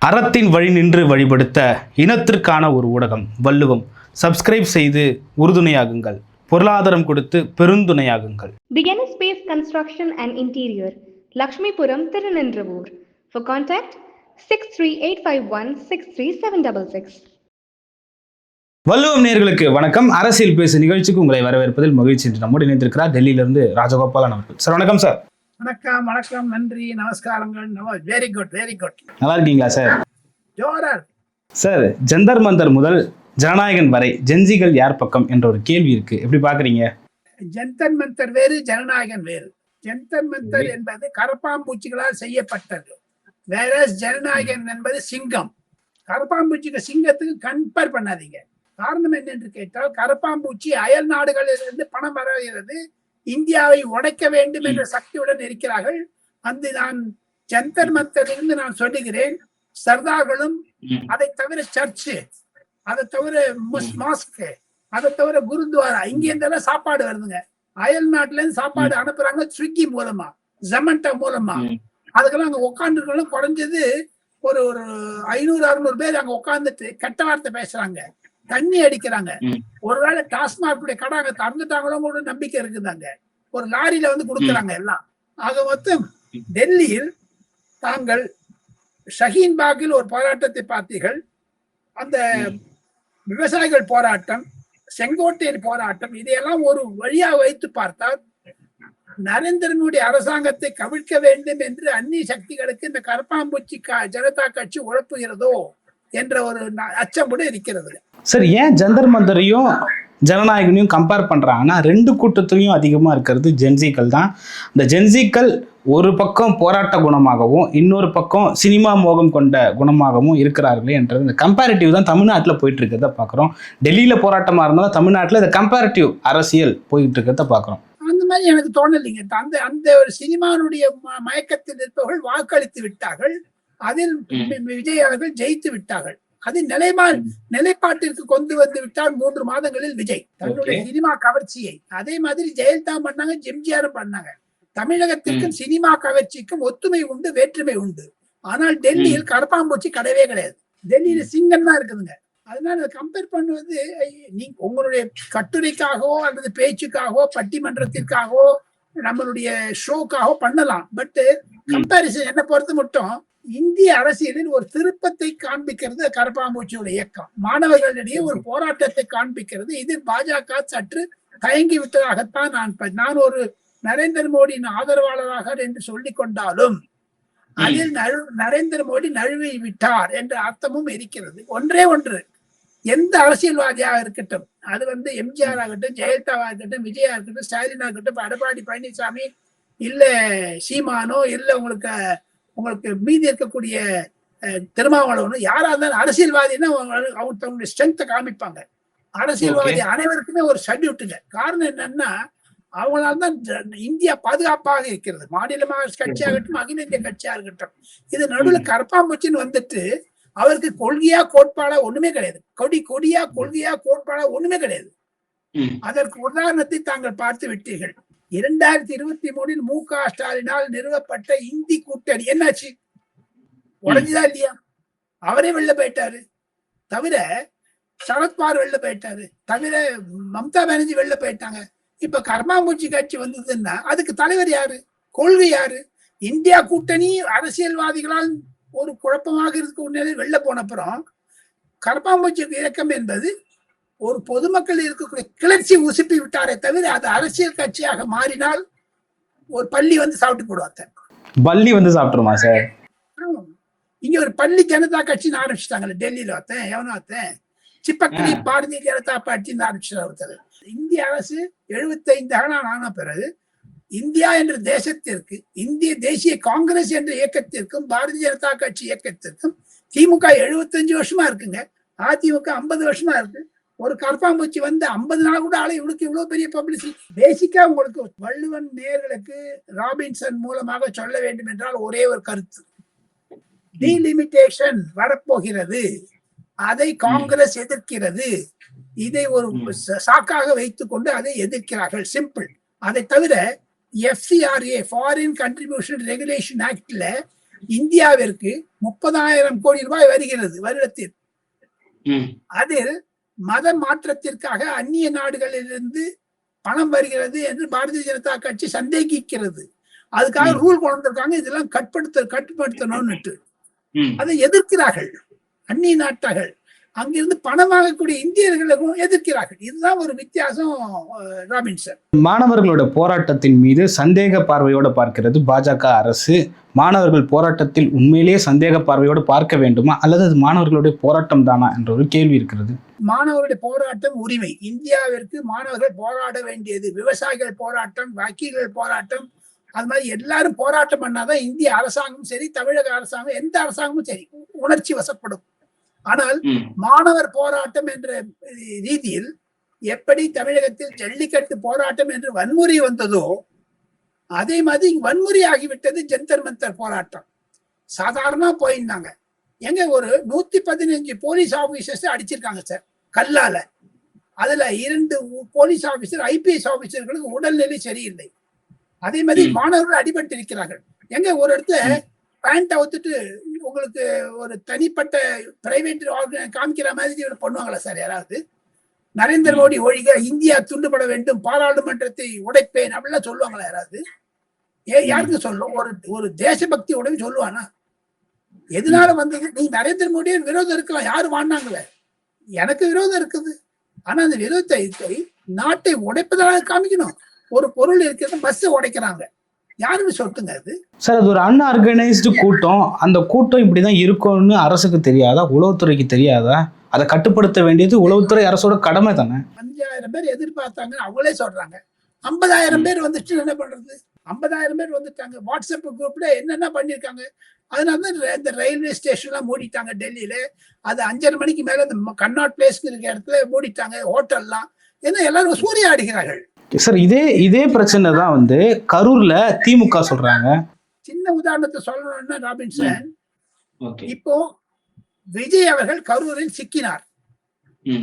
அறத்தின் வழி நின்று வழிபடுத்த இனத்திற்கான ஒரு ஊடகம் வள்ளுவம். சப்ஸ்கிரைப் செய்து உறுதுணையாகுங்கள். பொருளாதாரம் கொடுத்து பெருந்துணையாகுங்கள். Beginner Space Construction and Interior, Lakshmipuram, Tirunendravoor. For contact 63851 63766. வள்ளுவம் நேயர்களுக்கு வணக்கம். அரசியல் பேசு நிகழ்ச்சிக்கு உங்களை வரவேற்பதில் மகிழ்ச்சி. என்று நம்மோடு இணைந்திருக்கிறார் டெல்லியிலிருந்து ராஜகோபாலன் அவர்கள். சார் வணக்கம். சார் வணக்கம். வணக்கம், நன்றி, நமஸ்காரங்கள். Very good, very good. நல்லா இருக்கீங்களா சார்? ஜோரா. சார், ஜந்தர் மந்தர் முதல் ஜனநாயகன் வரை ஜென்சிகள் யார் பக்கம் என்ற ஒரு கேள்வி இருக்கு. எப்படி பாக்குறீங்க? ஜந்தர் மந்தர் வேறு, ஜனநாயகன் வேறு. ஜந்தர் மந்தர் என்பது கரப்பாம்பூச்சிகளால் செய்யப்பட்டது, வேற ஜனநாயகன் என்பது சிங்கம். கரப்பாம்பூச்சிக்கு சிங்கத்துக்கு கம்பேர் பண்ணாதீங்க. காரணம் என்னென்று கேட்டால், கரப்பாம்பூச்சி அயல் நாடுகளிலிருந்து பணம் வருகிறது, இந்தியாவை உடைக்க வேண்டும் என்ற சக்தியுடன் இருக்கிறார்கள். அந்த நான் ஜந்தர் மந்தரிலிருந்து நான் சொல்லுகிறேன், சர்தார்களும், அதை தவிர சர்ச்சு, அதை தவிர மாஸ்க், அதை தவிர குருத்வாரா, இங்க இருந்தெல்லாம் சாப்பாடு வருதுங்க. அயல் நாட்டுல இருந்து சாப்பாடு அனுப்புறாங்க, ஸ்விக்கி மூலமா, ஜொமேட்டோ மூலமா. அதுக்கெல்லாம் அங்க உட்காந்துருக்கணும். குறைஞ்சது ஒரு 500-600 பேர் அங்க உட்காந்துட்டு கெட்ட வார்த்தை பேசுறாங்க, தண்ணி அடிக்கிறாங்க. ஒருவேளை டாஸ்மாக் கடை அங்க திறந்துட்டாங்களோ கூட நம்பிக்கை இருக்குதாங்க. ஒரு லாரியில வந்து கொடுக்குறாங்க எல்லாம். ஆக மொத்தம் டெல்லியில் தாங்கள் ஷஹீன் பாகில் ஒரு போராட்டத்தை பார்த்தீர்கள். அந்த விவசாயிகள் போராட்டம், செங்கோட்டையர் போராட்டம், இதையெல்லாம் ஒரு வழியா வைத்து பார்த்தால் நரேந்திர மோடி அரசாங்கத்தை கவிழ்க்க வேண்டும் என்று அந்நிய சக்திகளுக்கு இந்த கரப்பாம்பூச்சி ஜனதா கட்சி உழப்புகிறதோ என்ற ஒரு அச்சம் கூட இருக்கிறது. சார், ஏன் ஜந்தர் மந்தரையும் ஜனநாயகனையும் கம்பேர் பண்றாங்கன்னா, ரெண்டு கூட்டத்திலையும் அதிகமா இருக்கிறது ஜென்சிகள் தான். இந்த ஜென்சிகள் ஒரு பக்கம் போராட்ட குணமாகவும் இன்னொரு பக்கம் சினிமா மோகம் கொண்ட குணமாகவும் இருக்கிறார்களே என்றது இந்த கம்பேரிட்டிவ் தான் தமிழ்நாட்டில் போயிட்டு இருக்கிறத பார்க்குறோம். டெல்லியில போராட்டமா இருந்தாலும் தமிழ்நாட்டில் இந்த கம்பேரிட்டிவ் அரசியல் போயிட்டு இருக்கிறத பார்க்குறோம். அந்த மாதிரி எனக்கு தோணலைங்க. அந்த அந்த ஒரு சினிமாவுடைய மயக்கத்தில் இருப்பவர்கள் வாக்களித்து விட்டார்கள், அதில் விஜய் அவர்கள் ஜெயித்து விட்டார்கள். அது நிலைப்பாட்டிற்கு கொண்டு வந்து விட்டார் 3 மாதங்களில் விஜய் தன்னுடைய சினிமா கவர்ச்சியை. அதே மாதிரி ஜெயலலிதா பண்ணாங்க, எம்ஜிஆரும் பண்ணாங்க. தமிழகத்திற்கும் சினிமா கவர்ச்சிக்கும் ஒத்துமை உண்டு, வேற்றுமை உண்டு. ஆனால் டெல்லியில் கரப்பாம்பூச்சி கிடையவே கிடையாது. டெல்லியில சிங்கம் தான் இருக்குதுங்க. அதனால கம்பேர் பண்ணுவது நீங்க உங்களுடைய கட்டுரைக்காகவோ அல்லது பேச்சுக்காகவோ பட்டிமன்றத்திற்காகவோ நம்மளுடைய ஷோக்காகவோ பண்ணலாம். பட் கம்பேரிசன் என்ன பொறுத்து மட்டும் இந்திய அரசியலில் ஒரு திருப்பத்தை காண்பிக்கிறது கரப்பாம்பூச்சியோட இயக்கம். மாணவர்களிடையே ஒரு போராட்டத்தை காண்பிக்கிறது. இதில் பாஜக சற்று தயங்கி விட்டதாகத்தான் நான் ஒரு நரேந்திர மோடியின் ஆதரவாளராக என்று சொல்லிக் கொண்டாலும் அதில் நரேந்திர மோடி நழுவி விட்டார் என்ற அர்த்தமும் இருக்கிறது. ஒன்றே ஒன்று, எந்த அரசியல்வாதியாக இருக்கட்டும், அது வந்து எம்ஜிஆர் ஆகட்டும், ஜெயலலிதாவா இருக்கட்டும், விஜயா இருக்கட்டும், ஸ்டாலினா இருக்கட்டும், எடப்பாடி பழனிசாமி, இல்ல சீமானோ, இல்ல உங்களுக்கு மீதி இருக்கக்கூடிய திருமாவளவனோ, யாரா இருந்தாலும் அரசியல்வாதினா அவங்க தன்னுடைய ஸ்ட்ரென்த்தை காமிப்பாங்க. அரசியல்வாதி அனைவருக்குமே ஒரு சல்யூட்டுங்க. காரணம் என்னன்னா, அவங்களால தான் இந்தியா பாதுகாப்பாக இருக்கிறது. மாநிலமாக கட்சியாகட்டும், அகில இந்திய கட்சியா இருக்கட்டும். இது நடுவில் கரப்பாம்பூச்சின்னு வந்துட்டு அவருக்கு கொள்கையா கோட்பாடா ஒண்ணுமே கிடையாது. கொடியா கொள்கையா கோட்பாடா ஒண்ணுமே கிடையாது. அதற்கு உதாரணத்தை தாங்கள் பார்த்து விட்டீர்கள். 2023 மு.க. ஸ்டாலினால் நிறுவப்பட்ட இந்தி கூட்டணி என்னாச்சு? உடஞ்சுதா இல்லையா? அவரே வெளில போயிட்டாரு. தவிர சரத்பவார் வெளில போயிட்டாரு. தவிர மம்தா பானர்ஜி வெளில போயிட்டாங்க. இப்ப கரப்பாம்பூச்சி கட்சி வந்ததுன்னா அதுக்கு தலைவர் யாரு? கொள்கை யாரு? இந்தியா கூட்டணி அரசியல்வாதிகளால் ஒரு குழப்பமாக இருக்க வெளில போன அப்புறம் கரப்பாம்பூச்சி இயக்கம் என்பது ஒரு பொதுமக்கள் இருக்கக்கூடிய கிளர்ச்சி உசுப்பி விட்டாரே தவிர அது அரசியல் கட்சியாக மாறினால் ஒரு பள்ளி வந்து சாப்பிட்டு போடுவாங்க. பள்ளி வந்து சாப்பிட்டுருமா சார்? இங்க ஒரு பள்ளி ஜனதா கட்சின்னு ஆரம்பிச்சுட்டாங்கல்ல டெல்லியில. எவனோ சிப்பக்கடி பாரதிய ஜனதா பார்ட்டின்னு ஆரம்பிச்சாரு. இந்திய அரசு 75 ஆன பிறகு இந்தியா என்ற தேசத்திற்கு, இந்திய தேசிய காங்கிரஸ் என்ற இயக்கத்திற்கும் பாரதிய ஜனதா கட்சி இயக்கத்திற்கும் திமுக 75 வருஷமா இருக்குங்க. அதிமுக 50 வருஷமா இருக்கு. ஒரு கரப்பாம்பூச்சி வந்து 50 நாள் கூட ஆளை இவ்வளவு பெரிய பப்ளிசிட்டி. பேசிக்கா உங்களுக்கு வள்ளுவன் நேயர்களுக்கு ராபின்சன் மூலமாக சொல்ல வேண்டும் என்றால் ஒரே ஒரு கருத்து, டீலிமிட்டேஷன் வரப்போகிறது. அதை காங்கிரஸ் எதிர்க்கிறது. இதை ஒரு சாக்காக வைத்துக் கொண்டு அதை எதிர்க்கிறார்கள். சிம்பிள். அதை தவிர FCRA ஃபாரின் கண்ட்ரிபியூஷன் ரெகுலேஷன் ஆக்ட்ல இந்தியாவிற்கு 30,000 கோடி ரூபாய் வருகிறது வருடத்தில். அதில் மத மாற்றத்திற்காக அந்நிய நாடுகளிலிருந்து பணம் வருகிறது என்று பாரதிய ஜனதா கட்சி சந்தேகிக்கிறது. அதுக்காக ரூல் கொண்டு வந்திருக்காங்க, இதெல்லாம் கட்டுப்படுத்தணும்னுட்டு. அதை எதிர்க்கிறார்கள் அந்நிய நாட்டர்கள். அங்கிருந்து பணம் வாங்கக்கூடிய இந்தியர்களுக்கும் எதிர்க்கிறார்கள். இதுதான் ஒரு வித்தியாசம் ராபின்சன். மாணவர்களோட போராட்டத்தின் மீது சந்தேக பார்வையோட பார்க்கிறது பாஜக அரசு. மாணவர்கள் போராட்டத்தில் உண்மையிலேயே சந்தேக பார்வையோடு பார்க்க வேண்டுமா, அல்லது அது மாணவர்களுடைய போராட்டம் தானா என்ற ஒரு கேள்வி இருக்கிறது. மாணவர்களுடைய போராட்டம் உரிமை. இந்தியாவிற்கு மாணவர்கள் போராட வேண்டியது. விவசாயிகள் போராட்டம், வக்கீல்கள் போராட்டம், அது மாதிரி எல்லாரும் போராட்டம் பண்ணாதான் இந்திய அரசாங்கமும் சரி, தமிழக அரசாங்கம், எந்த அரசாங்கமும் சரி உணர்ச்சி வசப்படும். ஆனால் மாணவர் போராட்டம் என்ற ரீதியில் எப்படி தமிழகத்தில் ஜல்லிக்கட்டு போராட்டம் என்று வன்முறை வந்ததோ அதே மாதிரி வன்முறை ஆகிவிட்டது ஜந்தர் மந்தர் போராட்டம். சாதாரணமா போயிருந்தாங்க. எங்க ஒரு 115 போலீஸ் ஆபீசர்ஸ் அடிச்சிருக்காங்க சார் கல்லால. அதுல 2 போலீஸ் ஆபீசர், ஐபிஎஸ் ஆபீசர்களுக்கு உடல்நிலை சரியில்லை. அதே மாதிரி மாணவர்கள் அடிபட்டு இருக்கிறார்கள். எங்க ஒரு இடத்துல பேண்ட் அவுத்துட்டு உங்களுக்கு ஒரு தனிப்பட்ட பிரைவேட் காமிக்கிற மாதிரி பண்ணுவாங்களா சார் யாராவது? நரேந்திர மோடி ஒழிக, இந்தியா துண்டுபட வேண்டும், பாராளுமன்றத்தை உடைப்பேன் அப்படிலாம் சொல்லுவாங்களா யாராவது? யாருக்கு சொல்லும்? ஒரு தேசபக்தி உடனே சொல்லுவானா? எதனால வந்தது? நீ நரேந்திர மோடியே விரோதம் இருக்கலாம், யாரு வாங்கினாங்களே, எனக்கு விரோதம் இருக்குது. ஆனா அந்த விரோதத்தை நாட்டை உடைப்பதாக காமிக்கணும். ஒரு பொருள் இருக்கிறது, பஸ் உடைக்கிறாங்க, யாருன்னு சொல்லுங்க அது சார்? அது ஒரு அன்ஆர்கனைஸ்டு கூட்டம். அந்த கூட்டம் இப்படிதான் இருக்கும்னு அரசுக்கு தெரியாதா, உளவுத்துறைக்கு தெரியாதா? அதை கட்டுப்படுத்த வேண்டியது உளவுத்துறை அரசோட கடமை தானே. 5,000 பேர் எதிர்பார்த்தாங்க, அவங்களே சொல்றாங்க. 50,000 பேர் வந்துட்டு என்ன பண்றது? 50,000 பேர் வந்துட்டாங்க. வாட்ஸ்அப் குரூப்ல என்னென்ன பண்ணிருக்காங்க. அதனாலதான் இந்த ரயில்வே ஸ்டேஷன் எல்லாம் மூடிட்டாங்க டெல்லியில. அது 5:30 மணிக்கு மேல இந்த கன்னாட் பிளேஸ் இருக்க இடத்துல மூடிட்டாங்க, ஹோட்டல்லாம். ஏன்னா எல்லாரும் சூறையாடுகிறார்கள் சார். இதே பிரச்சனை தான் கரூர்ல திமுக சொல்றாங்க. சின்ன உதாரணத்தை சொல்லணும்னா ராபின்சன், இப்போ விஜய் அவர்கள் கரூரில் சிக்கினார்.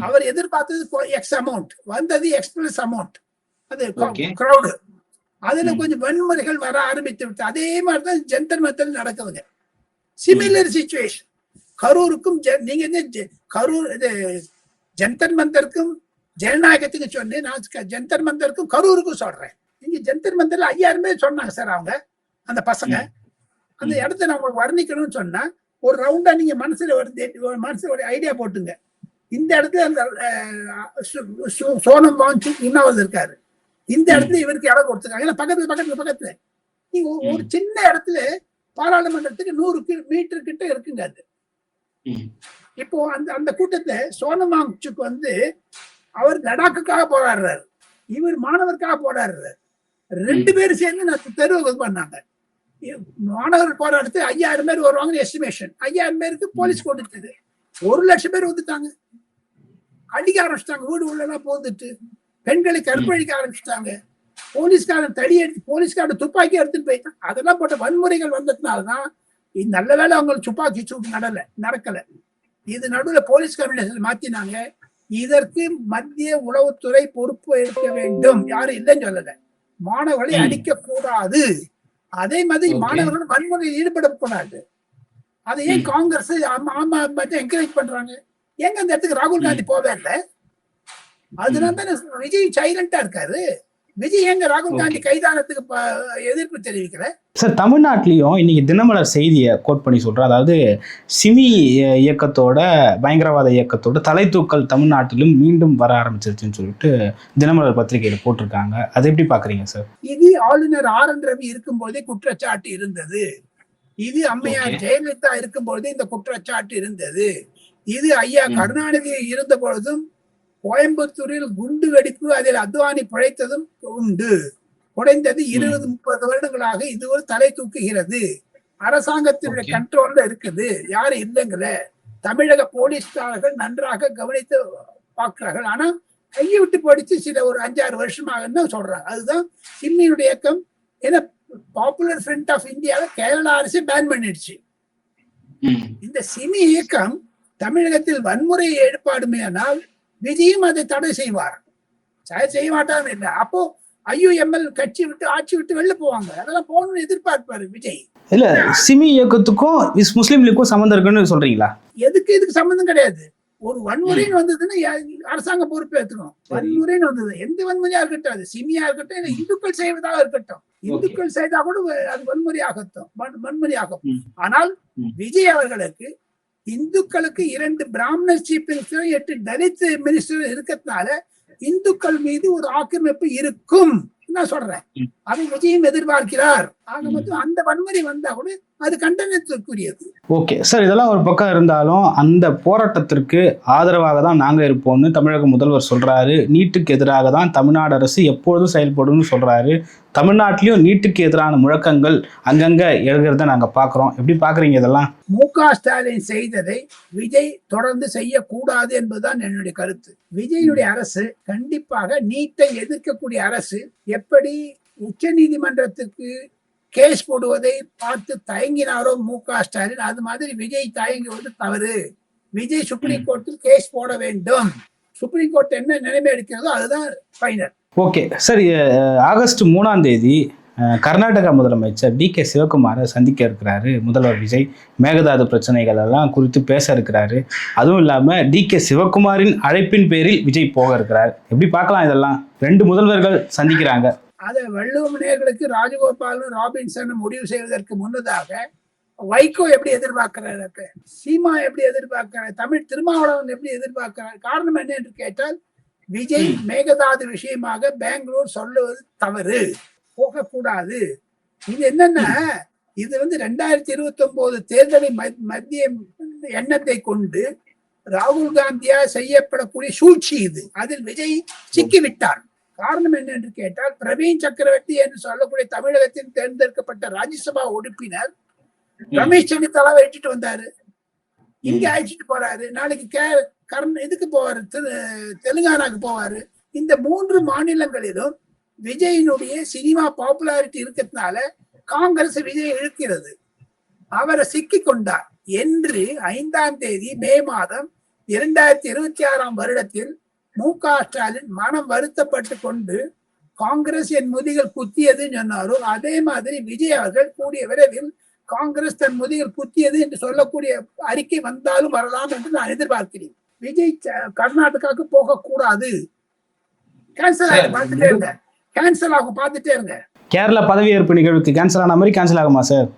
அவர் எதிர்பார்த்தது எக்ஸ் அமௌண்ட், வந்தது எக்ஸ்பிரஸ் அமௌண்ட். அது கிரௌடு. அதுல கொஞ்சம் வன்முறைகள் வர ஆரம்பித்து விட்டு அதே மாதிரிதான் ஜந்தர் மந்தர் நடக்குதுங்க. சிமிலர் சிச்சுவேஷன் கரூருக்கும். நீங்க கரூர் ஜந்தர் மந்தருக்கும் ஜனநாயகத்துக்கு சொன்னேன், நான் ஜந்தர் மந்தருக்கும் கரூருக்கும் சொல்றேன். நீங்க ஜந்தர் மந்தர்ல 5,000 பேர் சொன்னாங்க சார். அவங்க அந்த பசங்க அந்த இடத்த நான் உங்களுக்கு வர்ணிக்கணும்னு சொன்னா ஒரு ரவுண்டா நீங்க மனசுல ஒரு ஐடியா போட்டுங்க. இந்த இடத்துல அந்த சோனம் வாங்சுக் இன்னொரு இருக்காரு, இந்த இடத்துல இவருக்கு இடம் கொடுத்துருக்காங்க. பக்கத்துல நீங்க ஒரு சின்ன இடத்துல பாராளுமன்றத்துக்கு 100 மீட்டர் கிட்ட இருக்குங்க அது. இப்போ அந்த கூட்டத்துல சோனம் வாங்சுக் அவர் லடாக்குக்காக போராடுறாரு, இவர் மாணவருக்காக போராடுறாரு. 2 பேரும் சேர்ந்து நான் தெருவு பண்ணாங்க. மாணவர் போராட்டத்துக்கு 5,000 பேர் வருவாங்கன்னு எஸ்டிமேஷன். 5,000 பேருக்கு போலீஸ் கொடுத்தது. 1,00,000 பேர் வந்துட்டாங்க. அடிக்க ஆரம்பிச்சிட்டாங்க, வீடு உள்ளெல்லாம் போந்துட்டு பெண்களை கற்பழிக்க ஆரம்பிச்சிட்டாங்க. போலீஸ்காரன் தடி எடுத்து, போலீஸ்காரன் துப்பாக்கி எடுத்துட்டு போயிட்டான். அதெல்லாம் போட்ட வன்முறைகள் வந்ததுனாலதான் நல்ல வேலை அவங்களுக்கு துப்பாக்கி சூடு நடக்கல. இது நடுவில் போலீஸ் கமிஷனர் மாத்தினாங்க. இதற்கு மத்திய உளவுத்துறை பொறுப்பு எடுக்க வேண்டும். யாரும் இல்லைன்னு சொல்லல. மாணவர்களை அடிக்க கூடாது. அதே மாதிரி மாணவர்கள் வன்முறையில் ஈடுபடக்கூடாது. அதை ஏன் காங்கிரஸ் என்கரேஜ் பண்றாங்க? எங்க அந்த இடத்துக்கு ராகுல் காந்தி போவே இல்லை. அதனால தானே விஜய் சைலண்டா இருக்காரு. விஜய் எங்க ராகுல் காந்தி கைதானத்துக்கு எதிர்ப்பு தெரிவிக்கல சார்? தமிழ்நாட்டிலையும் இன்னைக்கு தினமலர் செய்தியை கோட் பண்ணி சொல்றேன். அதாவது சிமி இயக்கத்தோட, பயங்கரவாத இயக்கத்தோட தலை தூக்கல் தமிழ்நாட்டிலும் மீண்டும் வர ஆரம்பிச்சிருச்சுன்னு சொல்லிட்டு தினமலர் பத்திரிகையில போட்டிருக்காங்க. அதை எப்படி பாக்குறீங்க சார்? இது ஆளுநர் RN ரவி இருக்கும்போதே குற்றச்சாட்டு இருந்தது. இது அம்மையார் ஜெயலலிதா இருக்கும்போதே இந்த குற்றச்சாட்டு இருந்தது. இது ஐயா கருணாநிதி இருந்த பொழுதும் கோயம்புத்தூரில் குண்டு வெடிப்பு, அதில் அத்வானி பிழைத்ததும் உண்டு. குறைந்தது 20-30 வருடங்களாக இது ஒரு தலை தூக்குகிறது. அரசாங்கத்தினுடைய கண்ட்ரோல்ல இருக்குது, யாரும் இல்லைங்கள. தமிழக போலீஸ்காரர்கள் நன்றாக கவனித்து பார்க்கிறார்கள். ஆனா கையை விட்டு படிச்சு சில ஒரு 5-6 வருஷமாக சொல்றாங்க. அதுதான் சிம்மியினுடைய இயக்கம். ஏன்னா பாப்புலர் ஃப்ரண்ட் ஆஃப் இந்தியாவை கேரளா அரசு பேன் பண்ணிடுச்சு. இந்த சிமி இயக்கம் தமிழகத்தில் வன்முறையை ஏற்பாடுமே ஆனால் விஜயும் அதை தடை செய்வார். செய்ய மாட்டான்னு இல்லை. அப்போ IUML கட்சி விட்டு ஆட்சி விட்டு வெளில போவாங்க. அதெல்லாம் போகணும்னு எதிர்பார்ப்பாரு விஜய். இல்ல சிமி இயக்கத்துக்கும் முஸ்லீம் லீக்கும் சம்மந்தம் இருக்குன்னு சொல்றீங்களா? இதுக்கு சம்பந்தம் கிடையாது. ஒரு வன்முறைன்னு வந்ததுன்னா அரசாங்கம் பொறுப்பேற்றுக்கணும். வன்முறைன்னு வந்தது எந்த வன்முறையா இருக்கட்டும், அது சிமியா இருக்கட்டும், இல்ல இந்துக்கள் செய்வதாக இருக்கட்டும், இந்துக்கள் செய்தா கூட அது வன்முறையாகும். ஆனால் விஜய் அவர்களுக்கு இந்துக்களுக்கு 2 பிராமணர் சீஃப் மினிஸ்டர் 8 தலித் மினிஸ்டர் இருக்கிறதுனால இந்துக்கள் மீது ஒரு ஆக்கிரமிப்பு இருக்கும் நான் சொல்றேன். அதை விஜயம் எதிர்பார்க்கிறார். ஆக மொத்தம் அந்த வன்முறை வந்தா கூட அது கண்டனத்திற்குரியது. ஓகே சார், இதெல்லாம் ஒரு பக்கம் இருந்தாலும் அந்த போராட்டத்திற்கு ஆதரவாக தான் நாங்க இருப்போம்னு தமிழக முதல்வர் சொல்றாரு. நீட்டுக்கு எதிராக தான் தமிழ்நாடு அரசு எப்பொழுதும் செயல்படும்னு சொல்றாரு. தமிழ்நாட்டிலையும் நீட்டுக்கு எதிரான முழக்கங்கள் அங்கங்க எழுகிறத நாங்க பாக்குறோம். எப்படி பாக்குறீங்க இதெல்லாம்? மு.க. ஸ்டாலின் செய்ததை விஜய் தொடர்ந்து செய்யக்கூடாது என்பதுதான் என்னுடைய கருத்து. விஜயுடைய அரசு கண்டிப்பாக நீட்டை எதிர்க்கக்கூடிய அரசு. எப்படி உச்ச நீதிமன்றத்துக்கு கேஸ் போடுவதை பார்த்து தயங்கினாரோ மு.க. ஸ்டாலின், அது மாதிரி விஜய் தயங்குவது தவறு. விஜய் சுப்ரீம் கோர்ட்டில் கேஸ் போட வேண்டும். சுப்ரீம் கோர்ட் என்ன நிலைமை எடுக்கிறதோ அதுதான் ஃபைனல். ஓகே சார், ஆகஸ்ட் 3ஆம் தேதி கர்நாடகா முதலமைச்சர் DK சிவகுமாரை சந்திக்க இருக்கிறாரு முதல்வர் விஜய். மேகதாது பிரச்சனைகள் எல்லாம் குறித்து பேச இருக்கிறாரு. அதுவும் இல்லாம DK சிவகுமாரின் அழைப்பின் பேரில் விஜய் போக இருக்கிறார். எப்படி பார்க்கலாம் இதெல்லாம்? 2 முதல்வர்கள் சந்திக்கிறாங்க. அதை வள்ளுவ நேயர்களுக்கு ராஜகோபாலும் ராபின்சனும் முடிவு செய்வதற்கு முன்னதாக வைகோ எப்படி எதிர்பார்க்கிறாரு, சீமா எப்படி எதிர்பார்க்கிறார், தமிழ் திருமாவளவன் எப்படி எதிர்பார்க்கிறார்? காரணம் என்ன என்று கேட்டால் விஜய் மேகதாது விஷயமாக பெங்களூர் சொல்லுவது தவறு, போகக்கூடாது. இது என்னன்னா, இது 2029 தேர்தலை மத்திய எண்ணத்தை கொண்டு ராகுல் காந்தியா செய்யப்படக்கூடிய சூழ்ச்சி இது. அதில் விஜய் சிக்கிவிட்டார். காரணம் என்ன என்று கேட்டால் பிரவீன் சக்கரவர்த்தி என்று சொல்லக்கூடிய தமிழகத்தின் தேர்ந்தெடுக்கப்பட்ட ராஜ்யசபா உறுப்பினர் ரமேஷ் சென்னித்தாலாவை இட்டுட்டு வந்தாரு, இங்க அழைச்சிட்டு போறாரு. நாளைக்கு இதுக்கு போவாரு, தெலுங்கானாக்கு போவாரு. இந்த 3 மாநிலங்களிலும் விஜயினுடைய சினிமா பாப்புலாரிட்டி இருக்கிறதுனால காங்கிரஸ் விஜய் இழுக்கிறது. அவரை சிக்கி கொண்டார் என்று 5ஆம் தேதி மே மாதம் 2026ஆம் வருடத்தில் மு.க. ஸ்டாலின் மனம் வருத்தப்பட்டு கொண்டு காங்கிரஸ் என் முதுகில் குத்தியதுன்னு சொன்னாரோ, அதே மாதிரி விஜய் அவர்கள் கூடிய விரைவில் காங்கிரஸ் தன் முதுகில் குத்தியது என்று சொல்லக்கூடிய அறிக்கை வந்தாலும் வரலாம் என்று நான் எதிர்பார்க்கிறேன். விஜய் கர்நாடகாவுக்கு போக கூடாது. கேன்சல் ஆகும், பார்த்துட்டே இருங்க. கேரளா பதவியேற்பு நிகழ்வுக்கு கேன்சல் ஆன மாதிரி கேன்சல் ஆகுமா சார்?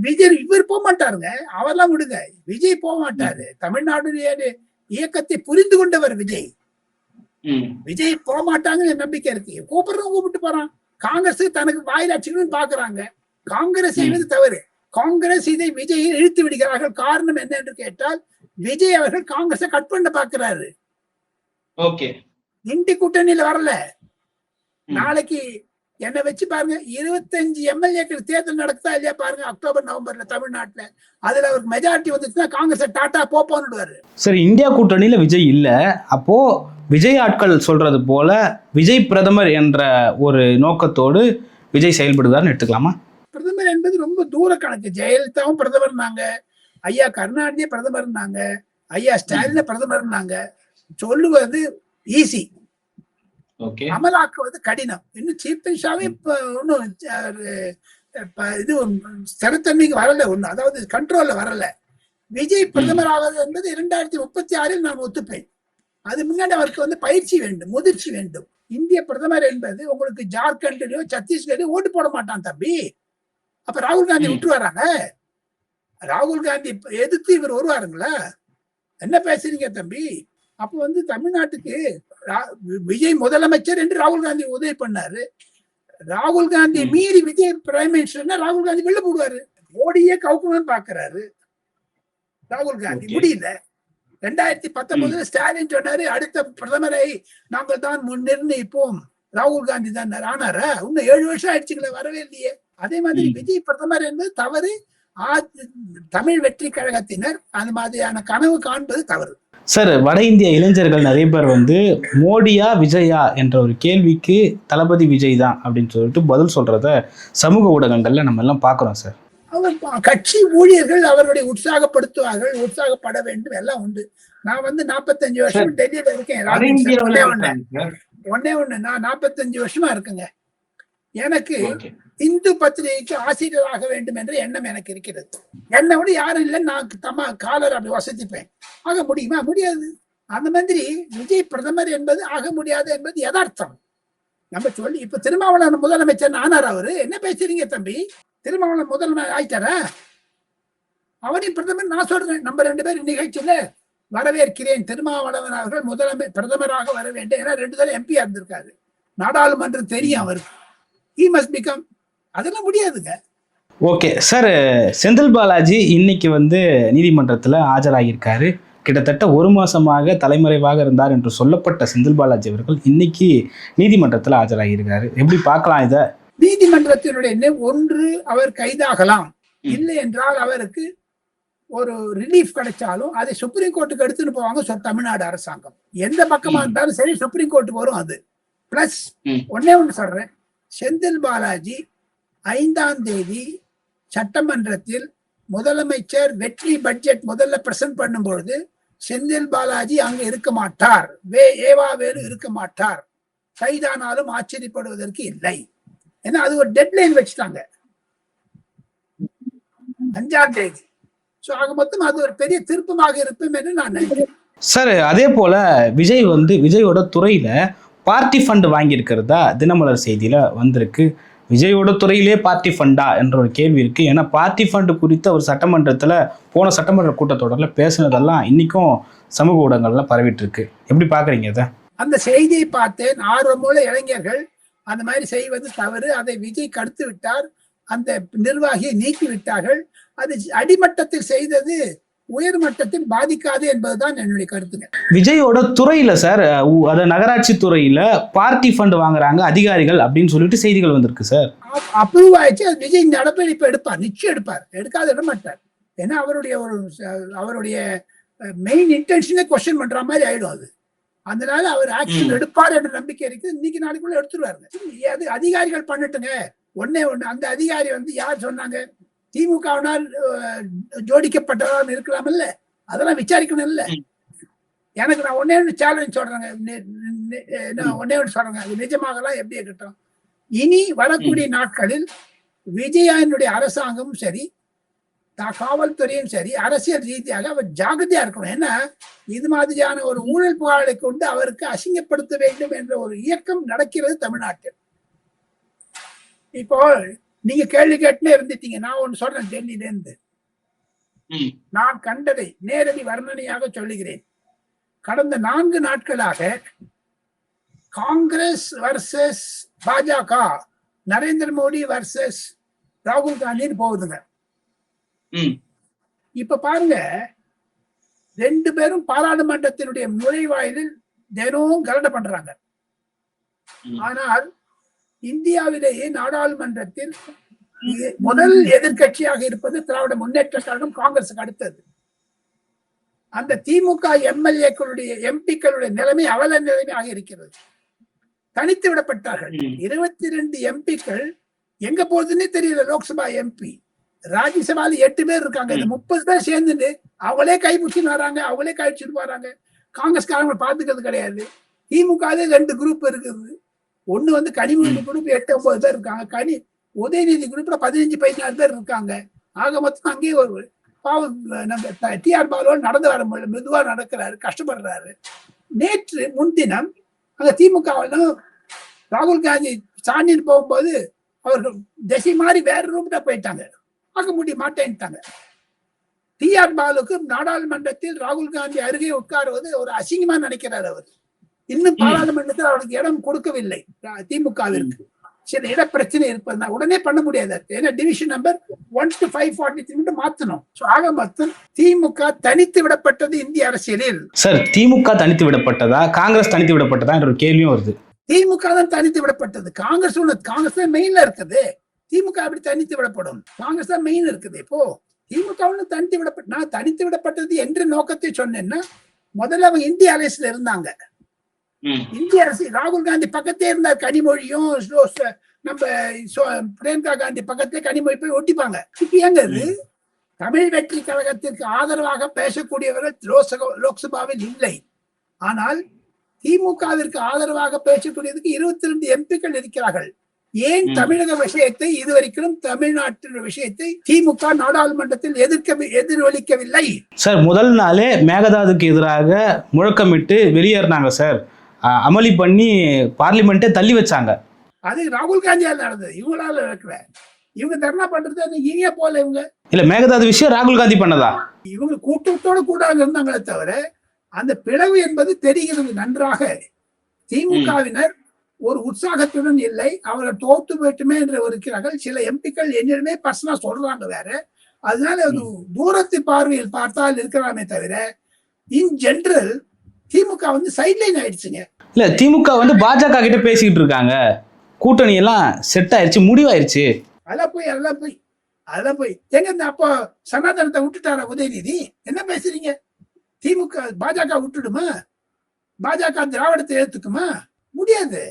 விஜய் இவர் போக மாட்டாருங்க, அவர்லாம் விடுங்க. விஜய் போக மாட்டாரு. தமிழ்நாடுடைய இயக்கத்தை புரிந்து கொண்டவர் விஜய். விஜய் போக மாட்டாங்கன்னு நம்பிக்கை இருக்கு. கூப்பிட்டு போறான். காங்கிரஸ் தனக்கு வாயில் அடிச்சுக்கணும்னு பாக்குறாங்க. காங்கிரஸ் செய்வது தவறு. காங்கிரஸ் இதை விஜயை இழுத்து விடுகிறார்கள். காரணம் என்ன என்று கேட்டால் விஜய் அவர்கள் காங்கிரஸை கட் பண்ண பாக்குறாரு. இண்டி கூட்டணியில வரல. நாளைக்கு என்ன வச்சு பாருங்க, 25 MLA-க்கள் தேர்தல் நடக்குதா இல்லையா பாருங்க, அக்டோபர் நவம்பர்ல தமிழ்நாட்டுல. அதுல அவருக்கு மெஜாரிட்டி வந்துச்சுன்னா காங்கிரஸ் டாட்டா போப்பான்னுடுவாரு. சரி, இந்தியா கூட்டணியில விஜய் இல்ல. அப்போ விஜய் ஆட்கள் சொல்றது போல விஜய் பிரதமர் என்ற ஒரு நோக்கத்தோடு விஜய் செயல்படுவார்னு எடுத்துக்கலாமா? பிரதமர் என்பது ரொம்ப தூர கணக்கு. ஜெயலலிதாவும் பிரதமர்னாங்க, ஐயா கருணாநிதியே பிரதமர்னாங்க, ஐயா ஸ்டாலின் பிரதமர்னாங்க. சொல்லுவது ஈஸி, அமலாக்குவது கடினம். இன்னும் சீஃப் மினிஸ்டராவே ஒன்னும் இது ஸ்திரத்தன்மைக்கு வரல, ஒண்ணு அதாவது கண்ட்ரோல்ல வரல. விஜய் பிரதமர் ஆவது என்பது 2036 நான் ஒத்துப்பேன். அது முன்னாடி அவருக்கு பயிற்சி வேண்டும், முதிர்ச்சி வேண்டும். இந்திய பிரதமர் என்பது உங்களுக்கு ஜார்க்கண்ட்லயோ சத்தீஸ்கர்லயோ ஓட்டு போட மாட்டான் தம்பி. அப்ப ராகுல் காந்தி விட்டு வராங்க. ராகுல் காந்தி எதிர்த்து இவர் வருவாருங்களா? என்ன பேசுறீங்க தம்பி? அப்ப தமிழ்நாட்டுக்கு விஜய் முதலமைச்சர் என்று ராகுல் காந்தி உதவி பண்ணாரு. ராகுல் காந்தி மீறி விஜய் பிரைம் மினிஸ்டர்னா ராகுல் காந்தி வெளில போடுவாரு. மோடியே கவுக்கணும்னு பாக்குறாரு ராகுல் காந்தி, முடியல. 2019 ஸ்டாலின் சொன்னாரு அடுத்த பிரதமரை நாங்கள் தான் முன்னிர்ணயிப்போம், ராகுல் காந்தி தான் ஆனாரா? இன்னும் 7 வருஷம் ஆயிடுச்சுங்களே, வரவே இல்லையே. அதே மாதிரி விஜய் பிரதமர் என்பது தவறு. தமிழ் வெற்றி கழகத்தினர் அந்த மாதிரியான கனவு காண்பது தவறு. சார், வட இந்திய இளைஞர்கள் நிறைய பேர் மோடியா விஜயா என்ற ஒரு கேள்விக்கு தளபதி விஜய் தான் அப்படின்னு சொல்லிட்டு பதில் சொல்றத சமூக ஊடகங்கள்ல நம்ம எல்லாம் பாக்குறோம் சார். கட்சி ஊழியர்கள் அவர்களுடைய உற்சாகப்படுத்துவார்கள், உற்சாகப்பட வேண்டும், எல்லாம் உண்டு. நான் 45 வருஷம் டெல்லியில இருக்கேன். ஒண்ணே ஒண்ணு, நான் 45 வருஷமா இருக்குங்க. எனக்கு ஓகே. இந்து பத்திரிகைக்கு ஆசிரியராக வேண்டும் என்ற எண்ணம் எனக்கு இருக்கிறது. என்னை விட யாரும் இல்லை, நான் காலர் அப்படி வசதிப்பேன். ஆக முடியுமா? முடியாது. அந்த மாதிரி விஜய் பிரதமர் என்பது ஆக முடியாது என்பது யதார்த்தம். நம்ம சொல்லி இப்ப திருமாவளவன் முதலமைச்சர் ஆனார். அவரு என்ன பேசுறீங்க தம்பி? திருமாவளவன் முதலமைச்சர் ஆயிட்டாரா? அவரையும் பிரதமர் நான் சொல்றேன். நம்ம 2 பேரும் நிகழ்ச்சியில வரவேற்கிறேன். திருமாவளவன் அவர்கள் பிரதமராக வர வேண்டும். ஏன்னா 2 தடவை எம்பியா இருந்திருக்காரு. நாடாளுமன்றம் தெரியும் அவருக்கு. He must become. அதெல்லாம் முடியாதுங்க. ஓகே சார், செந்தில் பாலாஜி இன்னைக்கு நீதிமன்றத்தில் ஆஜராகியிருக்காரு. கிட்டத்தட்ட 1 மாசமாக தலைமறைவாக இருந்தார் என்று சொல்லப்பட்ட செந்தில் பாலாஜி அவர்கள் இன்னைக்கு நீதிமன்றத்தில் ஆஜராகியிருக்காரு. எப்படி பார்க்கலாம் இதை? நீதிமன்றத்தினுடைய ஒன்று, அவர் கைதாகலாம். இல்லை என்றால் அவருக்கு ஒரு ரிலீஃப் கிடைச்சாலும் அதை சுப்ரீம் கோர்ட்டுக்கு எடுத்துட்டு போவாங்க தமிழ்நாடு அரசாங்கம். எந்த பக்கமா இருந்தாலும் சரி சுப்ரீம் கோர்ட்டுக்கு வரும் அது. பிளஸ் ஒன்னே ஒன்று சொல்றேன், செந்தில் பாலாஜி 5ஆம் தேதி சட்டமன்றத்தில் முதலமைச்சர் வெற்றி பட்ஜெட் முதல்ல பிரசன்ட் பண்ணும்பொழுது செந்தில் பாலாஜி அங்க இருக்க மாட்டார். வேறு இருக்க மாட்டார். கைதானாலும் ஆச்சரியப்படுவதற்கு இல்லை. ஏன்னா அது ஒரு டெட்லைன் வச்சுட்டாங்க, 5ஆம் தேதி. சோ ஆக மொத்தம் அது ஒரு பெரிய திருப்பமாக இருக்கும் என்று நான் நினைக்கிறேன். சார், அதே போல விஜயோட துறையில பார்ட்டி ஃபண்ட் வாங்கியிருக்கிறதா தினமலர் செய்தியில வந்திருக்கு. விஜயோட துறையிலே பார்ட்டி ஃபண்டா என்ற ஒரு கேள்வி இருக்கு. ஏன்னா பார்ட்டி ஃபண்ட் குறித்து அவர் சட்டமன்றத்தில் போன சட்டமன்ற கூட்டத்தொடரில் பேசுனதெல்லாம் இன்னைக்கும் சமூக ஊடகங்கள்ல பரவிட்டு இருக்கு. எப்படி பாக்குறீங்க இதை? அந்த செய்தியை பார்த்தேன். ஆர்வமுள்ள இளைஞர்கள் அந்த மாதிரி செய்வது தவறு, அதை விஜய் கடுத்து விட்டார், அந்த நிர்வாகியை நீக்கி விட்டார்கள். அது அடிமட்டத்தில் செய்தது உயர் மட்டத்தில் பாதிக்காது என்பதுதான் என்னுடைய கருத்துங்க. விஜயோட துறையில சார், அத நகராட்சி துறையில பார்ட்டி ஃபண்ட் வாங்குறாங்க அதிகாரிகள் அப்படின்னு சொல்லிட்டு செய்திகள் வந்திருக்கு சார். அப்ரூவ் ஆயிடுச்சு. அது விஜய் நடவடிக்கை எடுப்பார், நிச்சயம் எடுப்பார், எடுக்காத விட மாட்டார். ஏன்னா அவருடைய மெயின் இன்டென்ஷனே கொஸ்டின் பண்ற மாதிரி ஆயிடும் அது. அதனால அவர் ஆக்ஷன் எடுப்பார் என்ற நம்பிக்கை இருக்கு. இன்னைக்கு நாளைக்குள்ள எடுத்துருவாருங்க. அது அதிகாரிகள் பண்ணட்டுங்க. ஒண்ணு அந்த அதிகாரி யார் சொன்னாங்க? திமுகவினால் ஜோடிக்கப்பட்டதான் இருக்கலாம் இல்ல, அதெல்லாம் விசாரிக்கணும் இல்ல. எனக்கு நான் ஒன்னே ஒன்று சேலஞ்ச் சொல்றேங்க, ஒன்னே ஒன்று சொல்றேங்க, அது நிஜமாகலாம் எப்படி இருக்கட்டும். இனி வரக்கூடிய நாட்களில் விஜயனுடைய அரசாங்கமும் சரி, காவல்துறையும் சரி, அரசியல் ரீதியாக அவர் ஜாகிரதையா இருக்கணும். ஏன்னா இது மாதிரியான ஒரு ஊழல் புகார்களை கொண்டு அவருக்கு அசிங்கப்படுத்த வேண்டும் என்ற ஒரு இயக்கம் நடக்கிறது தமிழ்நாட்டில். இப்போ நீங்க கேள்வி கேட்டுனே இருந்துட்டீங்க. நான் ஒன்னு சொல்றேன், டெல்லியில இருந்து நான் கண்டதை நேரடி வர்ணனையாக சொல்லுகிறேன். கடந்த 4 நாட்களாக காங்கிரஸ் வர்சஸ் பாஜக, நரேந்திர மோடி வர்சஸ் ராகுல் காந்தின்னு போகுதுங்க. இப்ப பாருங்க, 2 பேரும் பாராளுமன்றத்தினுடைய நுழைவாயிலில் தினமும் கலட பண்றாங்க. ஆனால் இந்தியாவிலேயே நாடாளுமன்றத்தில் முதல் எதிர்கட்சியாக இருப்பது திராவிட முன்னேற்ற கழகம், காங்கிரசுக்கு அடுத்தது. அந்த திமுக எம்எல்ஏக்களுடைய எம்பிக்களுடைய நிலைமை அவல நிலைமையாக இருக்கிறது. தனித்து விடப்பட்டார்கள். 22 எம்பிக்கள் எங்க போகுதுன்னே தெரியல. லோக்சபா எம்பி, ராஜ்யசபால 8 பேர் இருக்காங்க. இந்த 30 பேர் சேர்ந்துட்டு அவங்களே கைப்பிடிச்சுன்னு வராங்க, அவங்களே கைப்பிடிச்சுட்டு வராங்க. காங்கிரஸ்காரங்க பார்த்துக்கிறது கிடையாது. திமுக 2 குரூப் இருக்குது. ஒண்ணு கனிமொழி குரூப் 8-9 பேர் இருக்காங்க. உதயநிதி குரூப்ல 15-16 பேர் இருக்காங்க. ஆக மொத்தம் அங்கேயே ஒரு பாவம் நம்ம டிஆர் பாலுவோடு நடந்து வர முடியல, மெதுவா நடக்கிறாரு, கஷ்டப்படுறாரு. நேற்று முன்தினம் அங்க திமுக ராகுல் காந்தி சாண்டின்னு போகும்போது அவர்கள் திசை மாறி வேற ரூம்ல போயிட்டாங்க. பார்க்க முடிய மாட்டேன்ட்டாங்க. டிஆர் பாலுக்கு நாடாளுமன்றத்தில் ராகுல் காந்தி அருகே உட்காருவது ஒரு அசிங்கமா நினைக்கிறார் அவர். இன்னும் பாராளுமன்றத்தில் அவருக்கு இடம் கொடுக்கவில்லை திமுகவிற்கு. சில இட பிரச்சனை இருப்பதுனா உடனே பண்ண முடியாது. ஏன்னா டிவிஷன் நம்பர் 1 to 543 மாத்தணும். ஆக மொத்தம் திமுக தனித்து விடப்பட்டது இந்திய அரசியலில். சார், திமுக தனித்து விடப்பட்டதா, காங்கிரஸ் தனித்து விடப்பட்டதா என்ற ஒரு கேள்வியும் வருது. திமுக தான் தனித்து விடப்பட்டது. காங்கிரஸ் தான் மெயின்ல இருக்குது. திமுக அப்படி தனித்து விடப்படும்? காங்கிரஸ் தான் மெயின் இருக்குது. இப்போ திமுக தனித்து விடப்பட்டது என்ற நோக்கத்தை சொன்னேன்னா, முதல்ல அவங்க இந்திய அரசியல் இருந்தாங்க. இந்திய அரசு ராகுல் காந்தி பக்கத்தே இருந்தார். கனிமொழியும் நம்ம பிரியங்கா காந்தி பக்கத்தே கனிமொழி போய் ஒட்டிப்பாங்க. ஏங்க இது தமிழ் வெற்றி கழகத்திற்கு ஆதரவாக பேசக்கூடியவர்கள் லோக்சபாவில் இல்லை. ஆனால் திமுகவிற்கு ஆதரவாக பேசக்கூடியதுக்கு 22 எம்பிக்கள் இருக்கிறார்கள். ஏன் தமிழக விஷயத்தை இதுவரைக்கும் தமிழ்நாட்டின் விஷயத்தை திமுக நாடாளுமன்றத்தில் எதிரொலிக்கவில்லை? சார் முதல் நாளே மேகதாதுக்கு எதிராக முழக்கமிட்டு வெளியேறினாங்க சார். அமளி பண்ணி பார்லிமெண்ட்டே தள்ளி வச்சாங்க. அது ராகுல் காந்தியால் நடந்தது, இவங்களால நடக்கல. இவங்க தர்ணா பண்றது அது இனிய போல. இவங்க இல்ல மேகதாது விஷயம் ராகுல் காந்தி பண்ணதா? இவங்க கூட்டத்தோட கூட இருந்தாங்களே தவிர அந்த பிளவு என்பது தெரிகிறது நன்றாக. திமுகவினர் ஒரு உற்சாகத்துடன் இல்லை, அவர்கள் தோத்து போயிட்டுமே என்று இருக்கிறார்கள். சில எம்பிக்கள் என்னிடமே பர்சனலா சொல்றாங்க வேற. அதனால அது தூரத்து பார்வையில் பார்த்தால் இருக்கலாமே தவிர இன் ஜெனரல் திமுக வந்து சைட்லைன் ஆயிடுச்சுங்க. இல்ல திமுக வந்து பாஜக கிட்ட பேசிக்கிட்டு இருக்காங்க, கூட்டணி எல்லாம் செட் ஆயிருச்சு, முடிவாயிருச்சு. அதெல்லாம் போய் எங்க அப்போ சனாதனத்தை விட்டுட்டாரா உதயநிதி? என்ன பேசுறீங்க? திமுக பாஜக விட்டுடுமா? பாஜக திராவிடத்தை ஏத்துக்குமா? முடியாது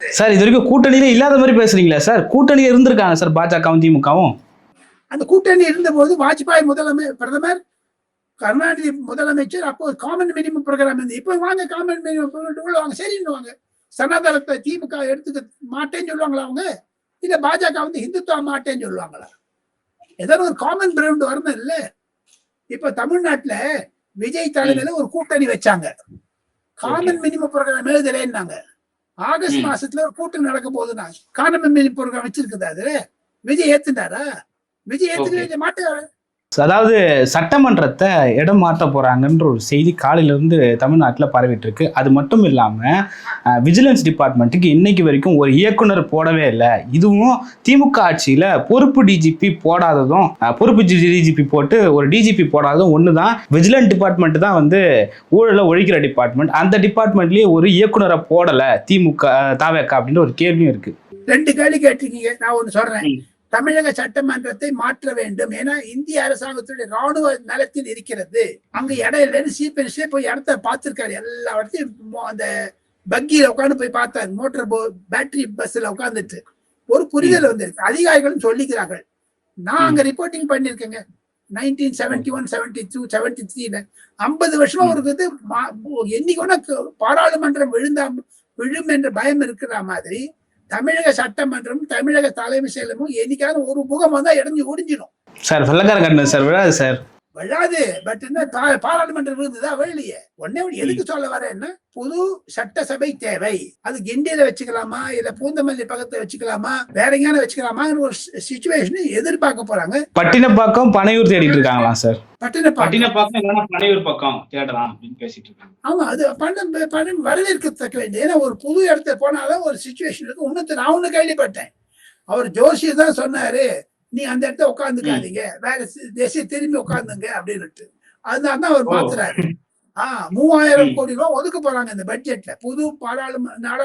சார். இது வரைக்கும் கூட்டணியில இல்லாத மாதிரி பேசுறீங்களா சார்? கூட்டணியில இருந்திருக்காங்க சார் பாஜகவும் திமுகவும். அந்த கூட்டணி இருந்த போது வாஜ்பாய் பிரதமர், கருணாநிதி முதலமைச்சர், அப்போ காமன் மினிமம் ப்ரோக்ராம் இருந்து. இப்போ வாங்க காமன் மினிமம் ப்ரோக்ராம் வாங்க, சரின்னு வாங்க. சனாதனத்தை திமுக எடுத்துக்க மாட்டேன்னு சொல்லுவாங்களா அவங்க? இல்ல பாஜக வந்து இந்துத்துவ மாட்டேன்னு சொல்லுவாங்களா? ஏதாவது ஒரு காமன் கிரவுண்ட் வரணும் இல்ல? இப்ப தமிழ்நாட்டுல விஜய் தலைமையில ஒரு கூட்டணி வச்சாங்க, காமன் மினிமம் ப்ரோக்ராம் எழுதலைன்னாங்க. ஆகஸ்ட் மாசத்துல ஒரு கூட்டம் நடக்க போதுன்னா காமன் மினிமம் ப்ரோக்ராம் வச்சிருக்குதா? அது விஜய் ஏத்துட்டாரா? விஜய் ஏத்துக்க மாட்டாரு. அதாவது சட்டமன்றத்தை இடம் மாற்ற போறாங்கன்ற ஒரு செய்தி காலையில இருந்து தமிழ்நாட்டில் பரவிட்டு இருக்கு. அது மட்டும் இல்லாம விஜிலன்ஸ் டிபார்ட்மெண்ட்டுக்கு இன்னைக்கு வரைக்கும் ஒரு இயக்குனர் போடவே இல்லை. இதுவும் திமுக ஆட்சியில பொறுப்பு டிஜிபி போடாததும், பொறுப்பு டிஜிபி போட்டு ஒரு டிஜிபி போடாததும் ஒண்ணுதான். விஜிலன்ஸ் டிபார்ட்மெண்ட் தான் வந்து ஊழலை ஒழிக்கிற டிபார்ட்மெண்ட். அந்த டிபார்ட்மெண்ட்லயே ஒரு இயக்குனரை போடல திமுக தாவேக அப்படின்ற ஒரு கேள்வியும் இருக்கு. 2 கேள்வி கேட்டிருக்கீங்க. நான் ஒண்ணு சொல்றேன். தமிழக சட்டமன்றத்தை மாற்ற வேண்டும். ஏன்னா இந்திய அரசாங்கத்துடைய ராணுவ நலத்தில் இருக்கிறது. அங்க இடம் இல்லைன்னு சீஃப் மினிஸ்டர் போய் இடத்த பார்த்திருக்காரு. எல்லா இடத்தையும் அந்த பக்கியில உட்காந்து போய் பார்த்தாரு. மோட்டார் பேட்டரி பஸ்ல உட்காந்துட்டு ஒரு புரிதல் வந்திருக்கு. அதிகாரிகளும் சொல்லிக்கிறார்கள். நான் அங்க ரிப்போர்ட்டிங் பண்ணிருக்கேங்க. 1971, 72, 73 50 வருஷமா ஒரு இது என்னைக்கு பாராளுமன்றம் விழும் என்ற பயம் இருக்கிற மாதிரி தமிழக சட்டமன்றம், தமிழக தலைமை செயலமும் என்னைக்காவது ஒரு முகம் வந்தா இடைஞ்சு ஒடிஞ்சிடும் சார். வெள்ளக்கார கட்டணம் சார் விழாது சார், விழாது. பட் என்ன பாராளுமன்றம் விழுந்துதா? வெளியே ஒன்னே எதுக்கு சொல்ல வர என்ன, புது சட்டசபை தேவை. அது கிண்டியில வச்சுக்கலாமா, இல்ல பூந்தமல்லி பக்கத்துல வச்சுக்கலாமா, வேற எங்கேயான வச்சுக்கலாமா ஒரு சிச்சுவேஷன் எதிர்பார்க்க போறாங்க. பட்டினப்பாக்கம் பனையூர் தேடிட்டு இருக்காங்களா சார்? பட்டினப்பாக்கம் பனையூர் பக்கம் தேடலாம் அப்படின்னு பேசிட்டு இருக்காங்க. ஆமா, அது வரவேற்கத்தக்க வேண்டிய. ஏன்னா ஒரு புது இடத்துல போனாதான் ஒரு சிச்சுவேஷன் இருக்கு. இன்னொரு நான் ஒண்ணு கேள்விப்பட்டேன், அவர் ஜோஷியர் தான் சொன்னாரு, நீ அந்த இடத்த உட்காந்துக்காதீங்க, வேற தேசிய திரும்பி உட்காந்துங்க அப்படின்னு. அதனாலதான் அவர் மாத்துறாரு. 3000 கோடி ரூபாய் ஒதுக்க போறாங்க இந்த பட்ஜெட்ல புது பாராளுமன்ற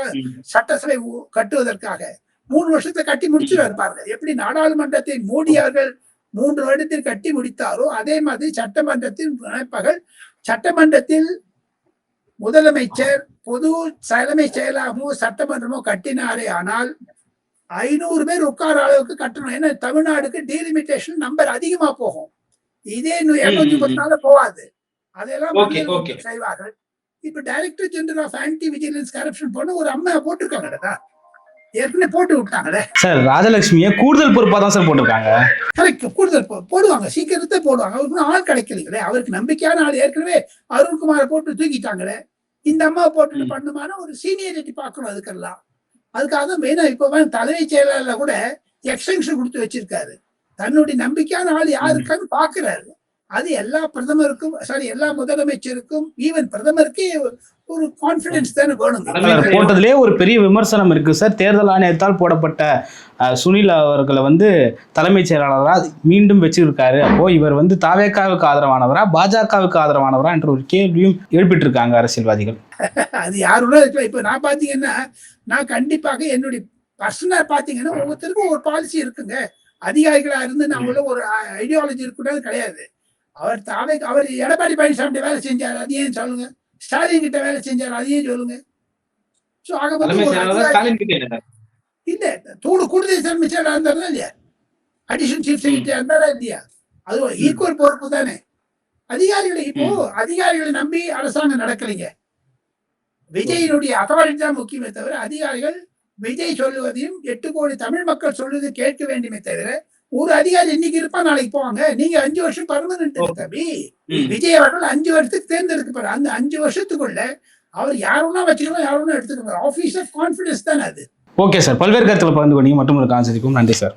சட்டசபை கட்டுவதற்காக. 3 வருஷத்தை கட்டி முடிச்சுருவாரு பாருங்க. எப்படி நாடாளுமன்றத்தை மோடி அவர்கள் 3 வருடத்தில் கட்டி முடித்தாரோ அதே மாதிரி சட்டமன்றத்தின் அமைப்புகள், சட்டமன்றத்தில் முதலமைச்சர் பொது தலைமை செயலாகவோ சட்டமன்றமோ கட்டினாரே ஆனால் 500 பேர் உட்கார அளவுக்கு கட்டணும். ஏன்னா தமிழ்நாடுக்கு டீலிமிட்டேஷன் நம்பர் அதிகமா போகும். இதே 234 போகாது. அதெல்லாம் செய்வார்கள். இப்ப director general of anti vigilance corruption போன ஒரு அம்மா போட்டிருக்காங்க, ஏற்கனவே போட்டு விட்டாங்களே சார். ராஜலட்சுமியை கூடுதல் பொறுப்பா தான் சார் போட்டிருக்காங்க. கரெக்ட், கூடுதல் போடுவாங்க, சீக்கிரத்தை போடுவாங்க. அவருக்கு ஆள் கிடைக்கலீங்களே, அவருக்கு நம்பிக்கையான ஆள் ஏற்கனவே அருண்குமாரை போட்டு தூக்கிட்டாங்களே. இந்த அம்மாவை போட்டு பண்ணுமான ஒரு சீனியரிட்டி பார்க்கணும். அதுக்கெல்லாம் அதுக்காக தான் மெயினா இப்ப தலைமைச் செயலாளர் கூட எக்ஸ்டென்ஷன் கொடுத்து வச்சிருக்காரு. தன்னுடைய நம்பிக்கையான ஆள் யாருக்கான்னு பாக்குறாரு. அது எல்லா பிரதமருக்கும், எல்லா முதலமைச்சருக்கும், ஈவன் பிரதமருக்கே ஒரு கான்பிடன்ஸ் தானே வேணும். போட்டதுலேயே ஒரு பெரிய விமர்சனம் இருக்கு சார். தேர்தல் ஆணையத்தால் போடப்பட்ட சுனில் அவர்களை வந்து தலைமைச் செயலாளராக மீண்டும் வச்சிருக்காரு. அப்போ இவர் வந்து தாவேகாவுக்கு ஆதரவானவரா பாஜகவுக்கு ஆதரவானவரா என்ற ஒரு கேள்வியும் எழுப்பிட்டு இருக்காங்க அரசியல்வாதிகள். அது யாருன்னா இப்ப நான் பாத்தீங்கன்னா, நான் கண்டிப்பாக என்னுடைய பர்சனலா பாத்தீங்கன்னா ஒவ்வொருத்தருக்கும் ஒரு பாலிசி இருக்குங்க. அதிகாரிகளா இருந்து நம்மள ஒரு ஐடியாலஜி இருக்கக்கூடாது கிடையாது. அவர் எடப்பாடி பழனிசாமி வேலை செஞ்சாரு, அதையும் சொல்லுங்க. ஸ்டாலின் கிட்ட வேலை செஞ்சாரு, அதையும் சொல்லுங்க. இல்ல கூடுதல் தலைமை செயலா இருந்தாரா இல்லையா, அடிஷனல் சீஃப் செக்ரட்டரியா இருந்தாரா இல்லையா, அது ஒரு ஈக்குவல் பொறுப்பு தானே. அதிகாரிகளை நம்பி அரசாங்கம் நடக்கலைங்க. விஜயினுடைய அத்தாரிட்டி தான் முக்கியமே தவிர அதிகாரிகள் விஜய் சொல்லுவதையும் 8 கோடி தமிழ் மக்கள் சொல்லுவது கேட்க வேண்டுமே தவிர ஒரு அதிகாரி இன்னைக்கு இருப்பா நாளைக்கு போவாங்க. நீங்க 5 வருஷம் பர்மனன்ட் தம்பி. விஜய் அவர்கள் 5 வருஷத்துக்கு தேர்ந்தெடுக்கப்படுற அந்த 5 வருஷத்துக்குள்ள அவர் யாருன்னா வச்சுக்கலாம், யாருன்னா எடுத்துக்கலாம். ஆஃபீஸ் ஆஃப் கான்ஃபிடன்ஸ் தானே அது. ஓகே சார், பல்வேறு கருத்துக்களை பகிர்ந்து கொண்டீங்க. மற்றும் ஒரு கான்செப்டுக்கும் நன்றி சார்.